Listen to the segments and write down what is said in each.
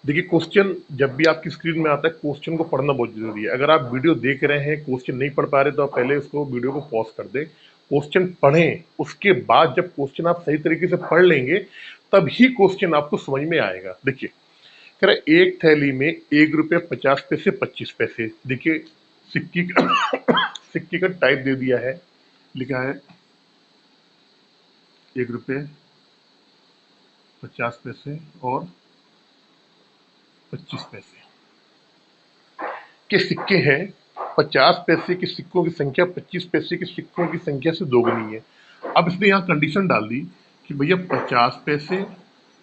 देखिए, क्वेश्चन जब भी आपकी स्क्रीन में आता है, क्वेश्चन को पढ़ना बहुत जरूरी है। अगर आप वीडियो देख रहे हैं, क्वेश्चन नहीं पढ़ पा रहे, तो आप पहले उसको वीडियो को पॉज कर दें, क्वेश्चन पढ़ें। उसके बाद जब क्वेश्चन आप सही तरीके से पढ़ लेंगे, तब ही क्वेश्चन आपको समझ में आएगा। देखिए, कह रहा है, एक थैली में 1 रुपये 50 पैसे 25 पैसे। देखिए, सिक्के का सिक्के का टाइप दे दिया है, लिखा है 1 रुपये 50 पैसे और 25 पैसे के सिक्के हैं। 50 पैसे के सिक्कों की संख्या 25 पैसे के सिक्कों की संख्या से दोगुनी है। अब इसने यहाँ कंडीशन डाल दी कि भैया 50 पैसे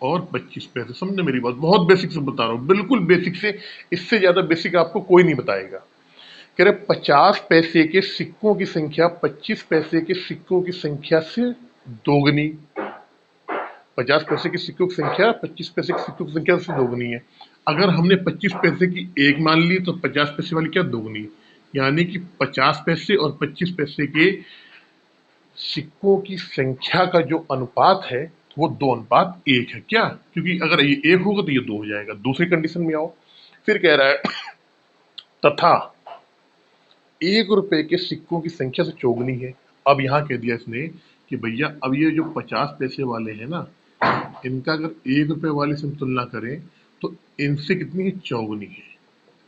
और 25 पैसे। समझे मेरी बात? बहुत बेसिक से बता रहा हूँ, बिल्कुल बेसिक से। इससे ज्यादा बेसिक आपको कोई नहीं बताएगा। कह रहे 50 पैसे के सिक्कों की संख्या 25 पैसे के सिक्कों की संख्या से दोगुनी। 50 पैसे के सिक्कों की संख्या 25 पैसे के सिक्कों की संख्या से दोगुनी है। अगर हमने 25 पैसे की एक मान ली, तो 50 पैसे वाली क्या दोगुनी, यानी कि 50 पैसे और 25 पैसे के सिक्कों की संख्या का जो अनुपात है, वो 2:1 है। क्या? क्योंकि अगर ये 1 होगा तो ये 2 हो जाएगा। दूसरी कंडीशन में आओ, फिर कह रहा है तथा 1 रुपए के सिक्कों की संख्या से चौगुनी है। अब यहाँ कह दिया इसने कि भैया, अब ये जो 50 पैसे वाले हैं ना, इनका अगर 1 रुपए वाले से हम तुलना करें, तो इनसे कितनी है? चौगुनी है।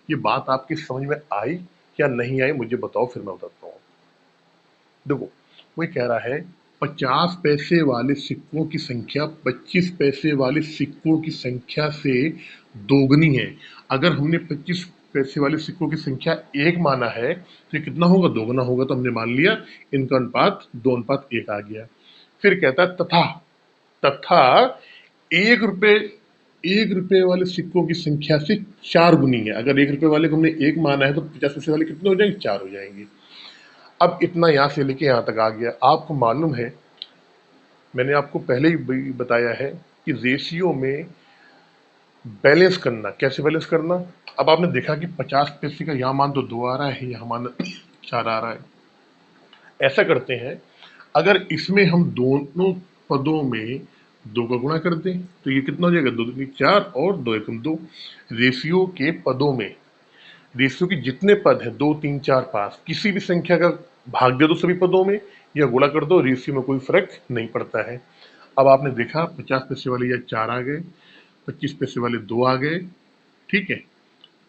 ये बात आपकी समझ में आई या नहीं आई, मुझे बताओ, फिर मैं बताता हूँ। देखो, वो कह रहा है 50 पैसे वाले सिक्कों की संख्या 25 पैसे वाले सिक्कों की संख्या से दोगुनी है। अगर हमने 25 पैसे वाले सिक्कों की संख्या 1 माना है, तो ये कितना होगा? दोगुना होगा। तो हमने मान लिया इनका अनुपात 2:1 आ गया। फिर कहता है तथा 1 रुपए 1 रुपए वाले सिक्कों की संख्या से 4 गुनी है। अगर 1 रुपए वाले को हमने 1 माना है, तो 50 पैसे वाले कितने हो जाएंगे? 4 हो जाएंगे। अब इतना यहाँ से लेके यहाँ तक आ गया। आपको मालूम है, मैंने आपको पहले ही बताया है कि रेशियो में बैलेंस करना, कैसे बैलेंस करना। अब आपने देखा कि 50 पैसे का यहाँ मान तो 2 आ रहा है, यहाँ मान 4 आ रहा है। ऐसा करते हैं, अगर इसमें हम दोनों पदों में 2 का गुणा कर दें, तो ये कितना हो जाएगा? 2 दूनी 4 और 2 एकम 2। रेशियो के पदों में, रेशियो के जितने पद हैं, 2 3 4 5, किसी भी संख्या का भाग दे दो सभी पदों में, या गुणा कर दो, रेशियो में कोई फर्क नहीं पड़ता है। अब आपने देखा 50 पैसे वाले ये 4 आ गए, 25 पैसे वाले 2 आ गए, ठीक है।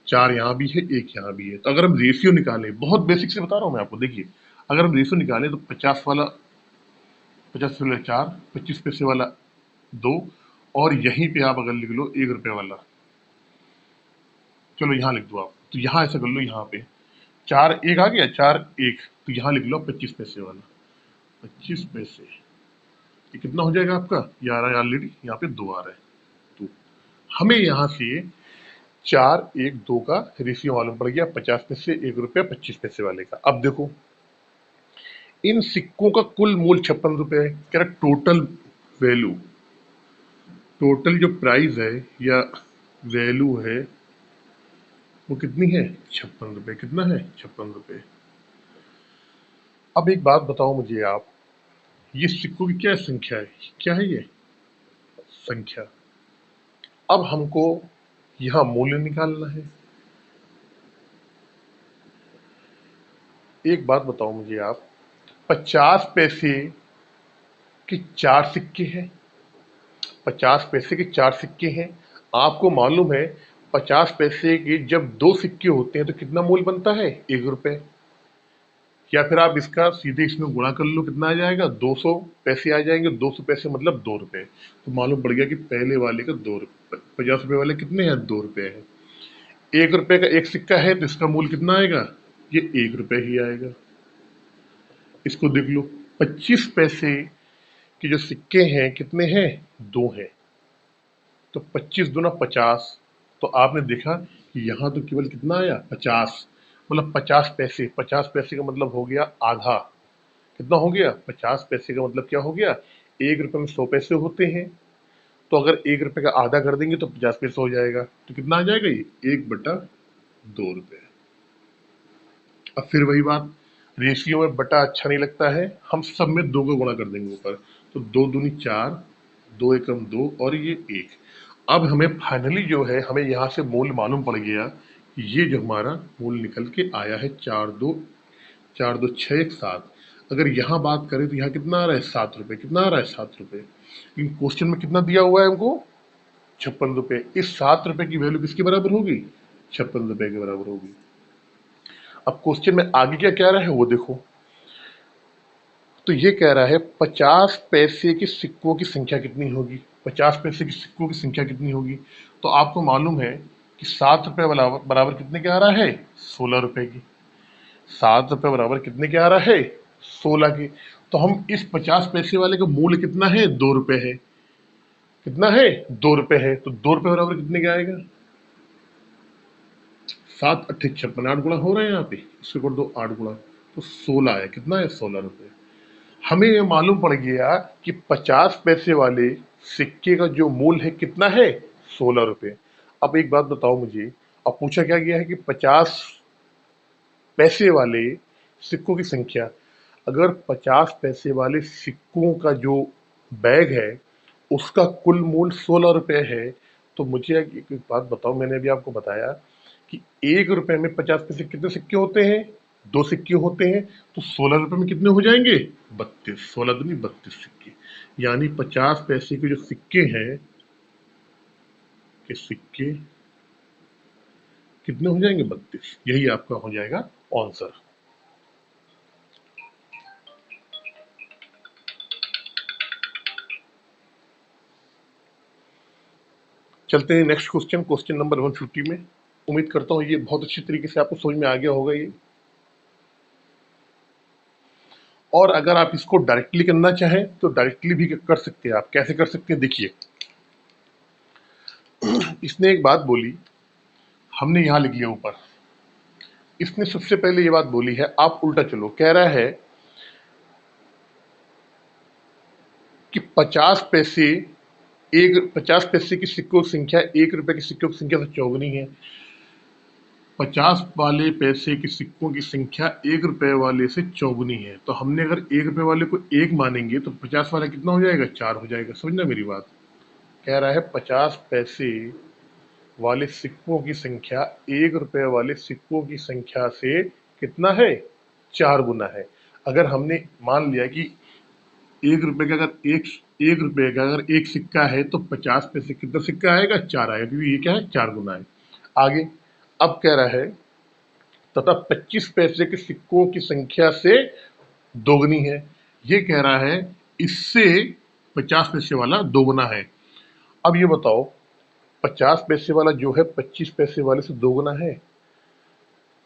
4 यहाँ भी है, 1 यहाँ भी है। तो अगर हम रेशियो निकालें, बहुत बेसिक से बता रहा हूँ मैं आपको, देखिए, अगर हम रेशियो निकालें तो 50 वाला 4, 25 पैसे वाला 2, और यहीं पे आप अगर लिख लो 1 रुपए वाला, चलो यहाँ लिख दो आप, तो यहाँ ऐसा कर लो, यहाँ पे 4 1 आ गया, 4 1, तो यहाँ लिख लो 25 पैसे वाला। 25 पैसे, ये कितना हो जाएगा आपका? ये आ रहा है ऑलरेडी, यहाँ पे 2 आ रहा है। तो हमें यहाँ से 4 1 2 का रेशियो मालूम पड़ गया, 50 पैसे 1 रुपया 25 पैसे वाले का। अब देखो, इन सिक्कों का कुल मूल्य 56 रुपए है। कह रहा टोटल वैल्यू, टोटल जो प्राइस है या वैल्यू है, वो कितनी है? 56 रुपए। कितना है? 56 रुपए। अब एक बात बताओ मुझे आप, ये सिक्कों की क्या संख्या है? क्या है ये? संख्या। अब हमको यहाँ मूल्य निकालना है। एक बात बताओ मुझे आप, 50 पैसे के 4 सिक्के हैं। 50 पैसे के 4 सिक्के हैं। आपको मालूम है 50 पैसे के जब 2 सिक्के होते हैं, तो कितना मूल्य बनता है? 1 रुपए। या फिर आप इसका सीधे इसमें गुणा कर लो, कितना आ जाएगा? 200 पैसे आ जाएंगे। 200 पैसे मतलब 2 रुपए। तो मालूम पड़ गया कि पहले वाले का 2 रुपए, 50 रुपए वाले कितने हैं? 2 रुपए है। 1 रुपए का एक सिक्का है, तो इसका मूल्य कितना आएगा? ये 1 रुपए ही आएगा। इसको देख लो, 25 पैसे के जो सिक्के हैं कितने हैं? 2 हैं। तो 25 दूना 50। तो आपने देखा कि यहाँ तो केवल कितना आया? 50। मतलब 50 पैसे, 50 पैसे का मतलब हो गया आधा। कितना हो गया? 50 पैसे का मतलब क्या हो गया? 1 रुपए में 100 पैसे होते हैं। तो अगर 1 रुपए का आधा कर देंगे तो 50 पैसे हो जाएगा। तो कितना आ जाएगा? ये 1/2 रुपए। अब फिर वही बात, रेशियो में बटा अच्छा नहीं लगता है, हम सब में 2 का गुणा कर देंगे ऊपर। तो 2 दूनी 4, 2 एकम 2, और ये 1। अब हमें फाइनली जो है हमें यहाँ से मूल्य मालूम पड़ गया कि ये जो हमारा मूल्य निकल के आया है 4, 2, 6, 1, 7। अगर यहाँ बात करें तो यहाँ कितना आ रहा है 7 रुपये, कितना आ रहा है 7 रुपये। लेकिन क्वेश्चन में कितना दिया हुआ है हमको 56 रुपये। इस 7 रुपये की वैल्यू किसके बराबर होगी 56 रुपये के बराबर होगी। अब क्वेश्चन में आगे क्या कह रहा है वो देखो। तो ये कह रहा है 50 पैसे के सिक्कों की संख्या कितनी होगी। 50 पैसे के सिक्कों की संख्या कितनी होगी। तो आपको मालूम है कि 7 रुपये बराबर कितने के आ रहा है 16 रुपये की। 7 रुपये बराबर कितने के आ रहा है 16 की। तो हम इस 50 पैसे वाले का मूल्य कितना है 2 रुपये है। कितना है 2 रुपये है। तो 2 रुपये बराबर कितने का आएगा 7 8 56 8 गुणा हो रहे हैं यहाँ पे। इसको कर दो 8 गुणा तो 16 है। कितना है 16 रुपये। हमें ये मालूम पड़ गया कि 50 पैसे वाले सिक्के का जो मूल्य है कितना है 16 रुपये। अब एक बात बताओ मुझे। अब पूछा क्या गया है कि 50 पैसे वाले सिक्कों की संख्या। अगर 50 पैसे वाले सिक्कों का जो बैग है उसका कुल मूल्य 16 रुपये है तो मुझे एक बात बताओ। मैंने अभी आपको बताया कि 1 रुपये में 50 पैसे कितने सिक्के होते हैं 2 सिक्के होते हैं। तो 16 रुपये में कितने हो जाएंगे 32। 16 दूनी 32 सिक्के। यानी 50 पैसे के जो सिक्के हैं के सिक्के कितने हो जाएंगे 32। यही आपका हो जाएगा आंसर। चलते हैं नेक्स्ट क्वेश्चन, क्वेश्चन नंबर 150 में। उम्मीद करता हूं ये बहुत अच्छी तरीके से आपको समझ में आ गया होगा ये। और अगर आप इसको डायरेक्टली करना चाहें तो डायरेक्टली भी कर सकते हैं। आप कैसे कर सकते हैं देखिए। इसने एक बात बोली, हमने यहां लिख लिया ऊपर। इसने सबसे पहले ये बात बोली है, आप उल्टा चलो। कह रहा है कि 50 पैसे की सिक्कों की संख्या 1 रुपए के सिक्कों की संख्या से चौगुनी है। 50 वाले पैसे के सिक्कों की संख्या 1 रुपए वाले से चौगुनी है। तो हमने अगर 1 रुपए वाले को 1 मानेंगे तो 50 वाला कितना हो जाएगा 4 हो जाएगा। समझना मेरी बात। कह रहा है 50 पैसे वाले सिक्कों की संख्या 1 रुपए वाले सिक्कों की संख्या से कितना है 4 गुना है। अगर हमने मान लिया कि 1 रुपए का अगर एक रुपए का अगर एक सिक्का है तो 50 पैसे कितना सिक्का आएगा 4 आएगा, क्योंकि ये क्या है 4 गुना है। आगे अब कह रहा है तथा 25 पैसे के सिक्कों की संख्या से दोगुनी है। ये कह रहा है इससे 50 पैसे वाला दोगुना है। अब ये बताओ 50 पैसे वाला जो है 25 पैसे वाले से दोगुना है।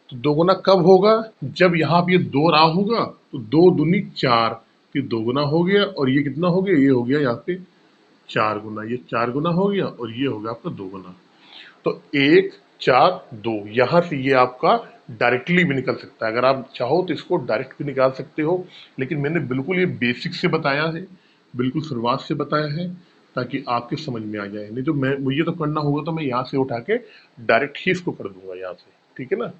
तो दोगुना कब होगा जब यहाँ पे ये 2 रहा होगा। तो 2 दूनी 4, ये दोगुना हो गया और ये कितना हो गया ये हो गया यहाँ पे 4 गुना। ये 4 गुना हो गया और ये हो गया आपका 2 गुना। तो 1 4 2 यहाँ से ये आपका डायरेक्टली भी निकल सकता है। अगर आप चाहो तो इसको डायरेक्ट भी निकाल सकते हो, लेकिन मैंने बिल्कुल ये बेसिक से बताया है, बिल्कुल शुरुआत से बताया है ताकि आपके समझ में आ जाए। नहीं तो मुझे तो करना होगा तो मैं यहाँ से उठा के डायरेक्ट ही इसको कर दूंगा यहाँ से। ठीक है ना।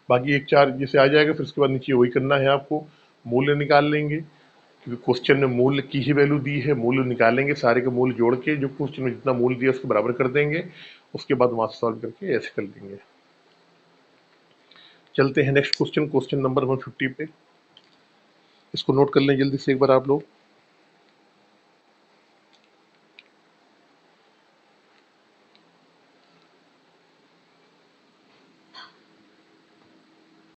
बाकी 1 4 जैसे आ जाएगा फिर उसके बाद नीचे वही करना है आपको। मूल्य निकाल लेंगे क्योंकि क्वेश्चन में मूल्य की ही वैल्यू दी है। मूल्य निकालेंगे, सारे के मूल्य जोड़ के जो क्वेश्चन में जितना मूल्य दिया उसके बराबर कर देंगे। उसके बाद वहां से सॉल्व करके ऐसे कर देंगे। चलते हैं नेक्स्ट क्वेश्चन, क्वेश्चन नंबर 150 पे। इसको नोट कर लें जल्दी से एक बार आप लोग।